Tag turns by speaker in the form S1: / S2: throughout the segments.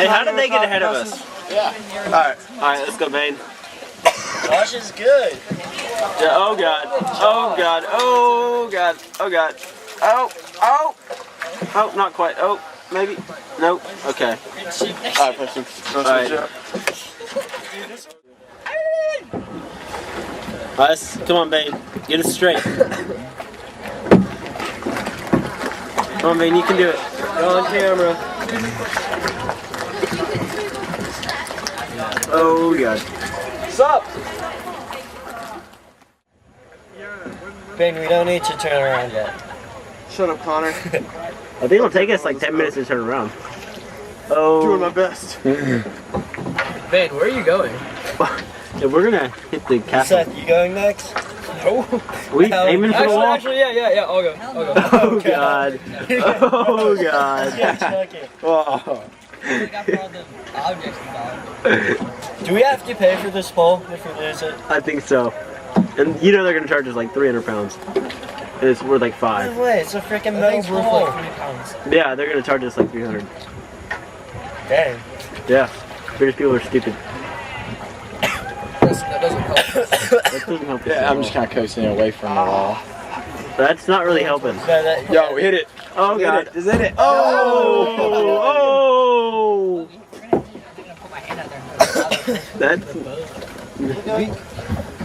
S1: Hey, how did they get ahead of us?
S2: Yeah.
S1: Alright, let's go, Bane.
S2: Josh is good.
S1: Yeah, oh god. Oh god. Oh god. Oh god. Oh. Oh. Oh, not quite. Oh, maybe. Nope. Okay.
S2: Alright, Preston.
S1: Alright. Come on, Bane. Get it straight. Come on, Bane. You can do it. You're on camera. Oh god.
S2: What's up?
S3: Ben, we don't need to turn around yet.
S2: Shut up, Connor.
S1: I think it'll take us like 10 minutes to turn around. Oh.
S2: Doing my best.
S4: Ben, where are you going?
S1: Yeah, we're gonna hit the castle.
S3: Seth, you going next?
S4: No.
S1: We aiming for the wall?
S4: Actually, yeah, I'll go.
S1: Oh god. Oh god.
S3: Oh.
S4: Objects involved.
S3: Do we have to pay for this pole if we lose it?
S1: I think so. And you know they're gonna charge us like 300 pounds. And it's worth like 5.
S3: No way, it's a freaking metal
S4: Thing's worth
S3: pole.
S4: like 3 pounds.
S1: Yeah, they're gonna charge us like 300.
S3: Dang.
S1: Yeah. British people are stupid.
S4: That doesn't help.
S1: That doesn't help us at
S2: I'm
S1: all.
S2: just kind of coasting away from the wall.
S1: That's not really helping.
S3: No, that,
S2: Yo, hit it.
S1: Oh god.
S2: Is it?
S1: Oh! Oh! That's...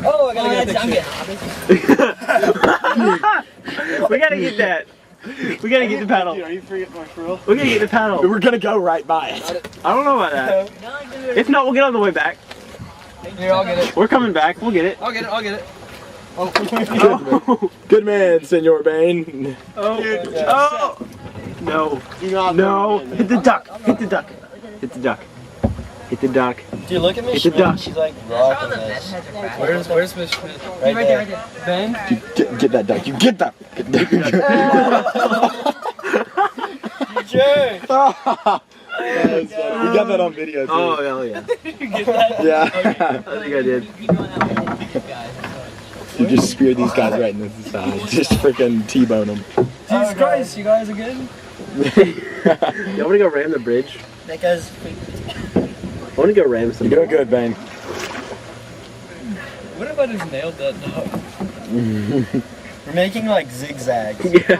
S4: Oh, I gotta get a picture.
S1: We gotta get that. We gotta get the paddle.
S2: Dude, are you freaking like for real?
S1: We gotta get the paddle.
S2: We're gonna go right by it.
S1: I don't know about that. If not, we'll get on the way back.
S4: Here, I'll get it.
S1: We're coming back. We'll get it.
S4: I'll get it.
S1: Oh.
S2: Good man, Senor Bane.
S1: Oh. Oh. No.
S2: Do not
S1: No. Hit the duck. Hit the duck. Hit the duck. Hit the duck.
S3: dude, look at me.
S1: It's a duck.
S3: She's like rocking this.
S4: Where's Miss Schmidt?
S3: Right there.
S4: Ben?
S2: Get that duck. You get that.
S3: You jerk.
S2: We got that on video too.
S1: Oh, hell yeah.
S2: Yeah.
S1: I think I did.
S2: You just spear these guys right in the side. Just freaking T-bone them.
S4: Jesus Christ, you guys are good?
S1: Y'all wanna go ram the bridge?
S3: That guy's.
S1: I wanna go ram some.
S2: You're doing good, Bane.
S4: What if I just nailed that dog?
S3: We're making like zigzags.
S1: Yeah.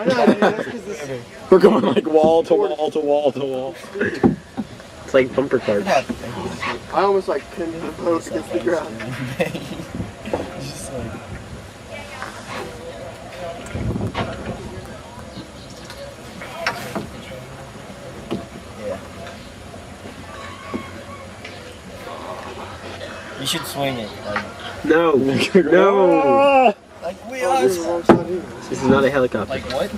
S2: We're going like wall to wall to wall to wall.
S1: It's like bumper cars.
S2: I almost like pinned the boat against the ground.
S3: Just like. Yeah. You should swing it. Like,
S1: No. No.
S3: like we are.
S1: This is not a helicopter.
S4: Like what?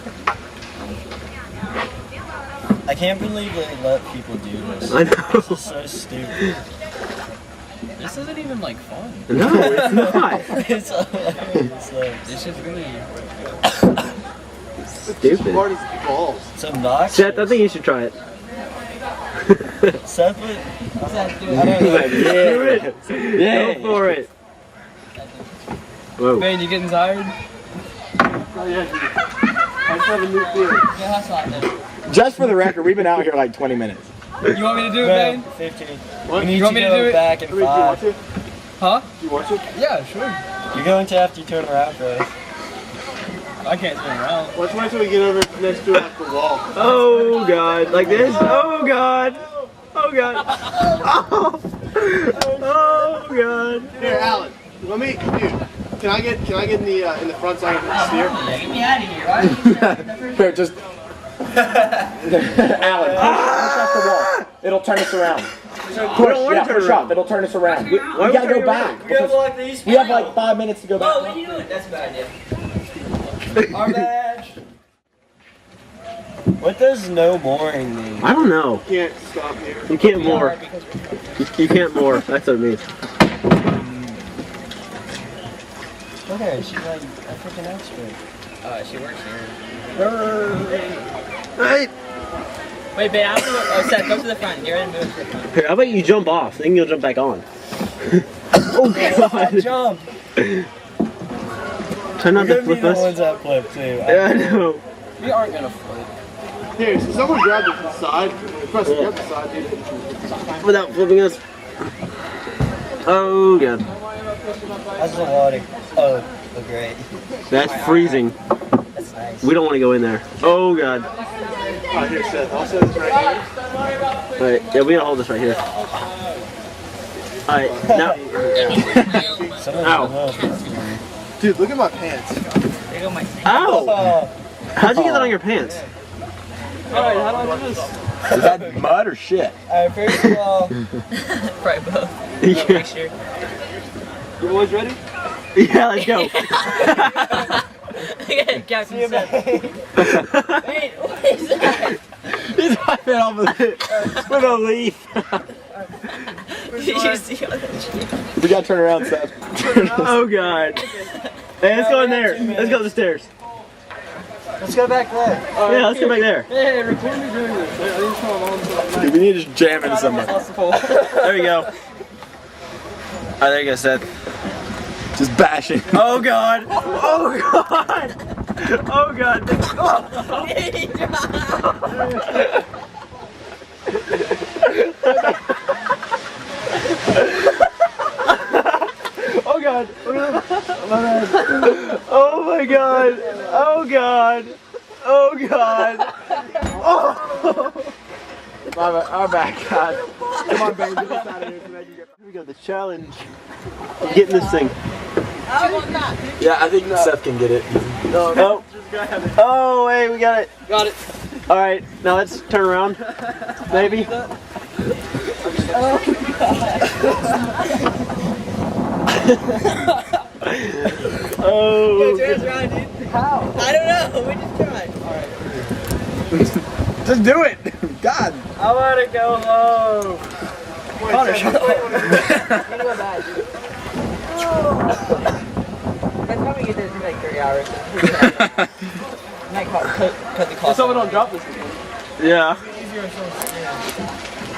S3: I can't believe they let people do this.
S1: I know.
S3: This is so stupid.
S4: This isn't even like fun.
S1: No, it's not.
S3: It's hilarious. Like,
S4: This is really...
S1: Stupid.
S2: balls.
S3: it's obnoxious.
S1: Seth, I think you should try it.
S3: Seth would.
S1: Do it.
S2: Yeah.
S1: Go for it. Whoa.
S4: Ben, you getting tired?
S2: Oh yeah, dude. I just have a new theory.
S4: Yeah, that's not it.
S2: Just for the record, we've been out here like 20 minutes.
S4: You want me to do it,
S3: Ben,
S4: Ben?
S3: 15.
S2: What?
S3: We need
S4: You want
S3: to
S4: me to
S3: go
S4: do it?
S3: back in
S2: Do you want
S3: 5.
S2: to?
S4: Huh?
S2: Do you want to?
S4: Yeah, sure.
S3: You're going to have to turn around first.
S4: I can't turn around.
S2: Let's wait till we get over next to like the wall.
S1: Oh god. Like this? Oh god. Oh god. Oh. Oh god.
S2: Here, Alan. Let me, dude. Can I get in the front so I can steer?
S4: Get me out of here.
S2: Here, just. Alan, push off the wall. It'll turn us around. Push, yeah, push up. It'll turn us around. We gotta go back. because we have like 5 minutes to go back.
S4: Oh, what are you doing? That's a bad idea.
S3: Our badge. What does no mooring mean?
S1: I don't know.
S2: Can't stop here.
S1: You can't moor. You can't moor. That's what it means.
S3: Look at her, she's like a freaking expert.
S4: She works here.
S1: Right.
S4: Wait, Ben, I'm gonna go. Seth, go to the front. Get ready to move to the front.
S1: Here, how about you jump off? Then you'll jump back on. Oh god.
S3: Jump!
S1: Try not
S3: We're
S1: to
S3: gonna be
S1: flip
S3: the
S1: us.
S3: ones that flip too.
S1: Yeah, I know.
S4: We aren't gonna float.
S5: Here, so someone grab the side. Press grab the side, dude.
S1: Without flipping us. Oh god.
S3: How's the water? Oh, great.
S1: That's freezing.
S3: That's nice.
S1: We don't want to go in there. Oh god.
S5: Alright, here, Seth. I'll set this right here.
S1: Alright, yeah, we gotta hold this right here. Alright, now. Ow.
S5: Dude, look at my pants.
S1: Ow! How'd you get that on your pants?
S4: Alright, how do I do this?
S2: Is that mud or shit?
S3: Alright, first of all,
S4: Probably both.
S1: Yeah.
S4: Make sure.
S1: You boys ready? Yeah, let's go.
S4: Captain Seth. Wait, what is that?
S2: He's hopping off with a leaf.
S4: Did you see all that shit?
S2: We gotta turn around, Seth.
S1: Oh god. Hey, let's go in there. Let's go to the stairs.
S3: let's go back there.
S1: Yeah, let's go back there.
S5: Hey, record me doing this. I need to tell my mom.
S2: Dude, we need to just jam into something.
S1: There we go. Alright, there you go, Seth.
S2: Just bashing.
S1: Oh god. Oh god. Oh god. Oh god. Oh my god. Oh god. Oh god. Oh. Our back, God. Come on, baby. Get us out of here. Here we go. The challenge. Getting this thing.
S2: Yeah, I think Seth can get it.
S1: Oh. Oh, hey, we got it.
S4: Got it.
S1: All right, now let's turn around. Maybe. Oh.
S4: Turn us around, dude. How? I don't know. We just tried.
S2: Just do it. God.
S3: I want to go home.
S4: Connor, shut up. I'm gonna go back, dude. I'd probably get this in like 3 hours. Might cut the cost.
S5: Someone don't drop this again.
S1: Yeah.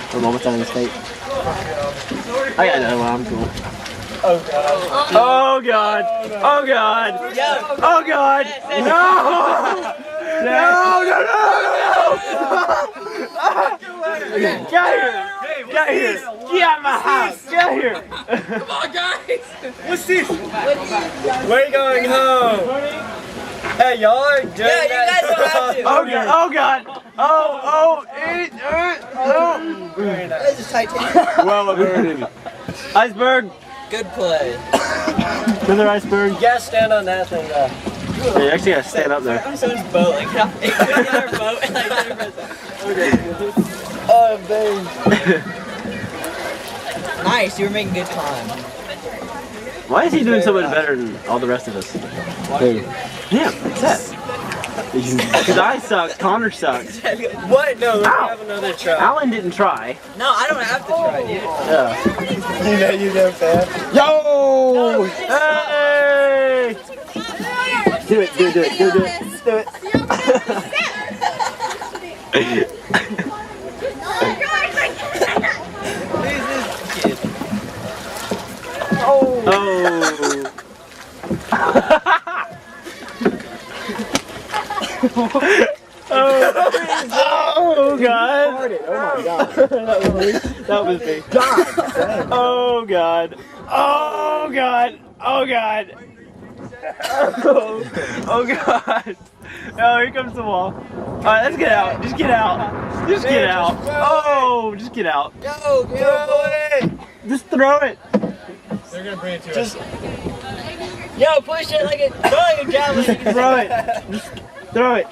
S1: For a moment on the state. I got another one. I'm cool.
S3: Oh god.
S1: Oh god. Oh god. Oh god. No. No, no, no, no, no. Get here. Get here. Get out of my house. Get here.
S4: Come on, guys.
S5: What's this?
S3: We're going home. Hey, y'all are doing
S4: Yeah, you guys don't have to.
S1: Oh god. Oh god. Oh.
S4: This is Titanic.
S2: Well,
S1: Iceberg.
S4: Good play.
S1: Another iceberg.
S3: You gotta stand on that thing, though.
S1: Yeah, you actually gotta stand up there.
S4: I'm someone's boat. Like, get in our boat and like,
S3: Oh, babe.
S4: nice, you were making good time.
S1: Why is he doing so much better than all the rest of us? Yeah, Seth. Because I sucked, Connor sucked.
S3: What? No, let's
S1: Ow.
S3: have another try.
S1: Alan didn't try.
S4: No, I don't have to try, dude.
S1: Yeah.
S3: You know you don't, fam.
S2: Yo!
S1: Hey! Do it. Do it. Oh. Oh god.
S2: Oh my god.
S1: That was me. Oh god. Oh god. Oh god. Oh god. Oh, here comes the wall. Alright, let's get out. Just get out. Just get out. Oh, just get out.
S4: Go, boy!
S1: Just throw it.
S5: They're gonna bring it to
S3: Just
S4: Yo, push it like a javelin.
S1: Throw it. Just throw it.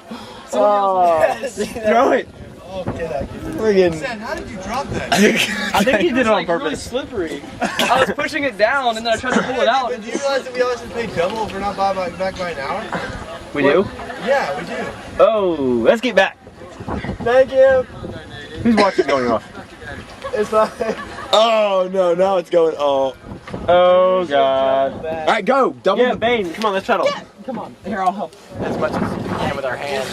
S1: Oh, just throw it.
S2: Friggin'.
S5: Seth, how did you drop that?
S1: I think he did it on
S5: It's really
S1: purpose.
S5: slippery. I was pushing it down and then I tried to pull it out.
S6: Do you realize that we always have to pay double if we're not back by an hour?
S1: We do?
S6: Yeah, we do.
S1: Oh, let's get back.
S3: thank you.
S1: Whose watch is going off?
S3: It's like,
S2: Oh no, now it's going. Oh.
S1: Oh god.
S2: All right, go. Double.
S1: Yeah, Bane, come on, let's shuttle.
S4: Come on, here, I'll help as much as we can with our hands.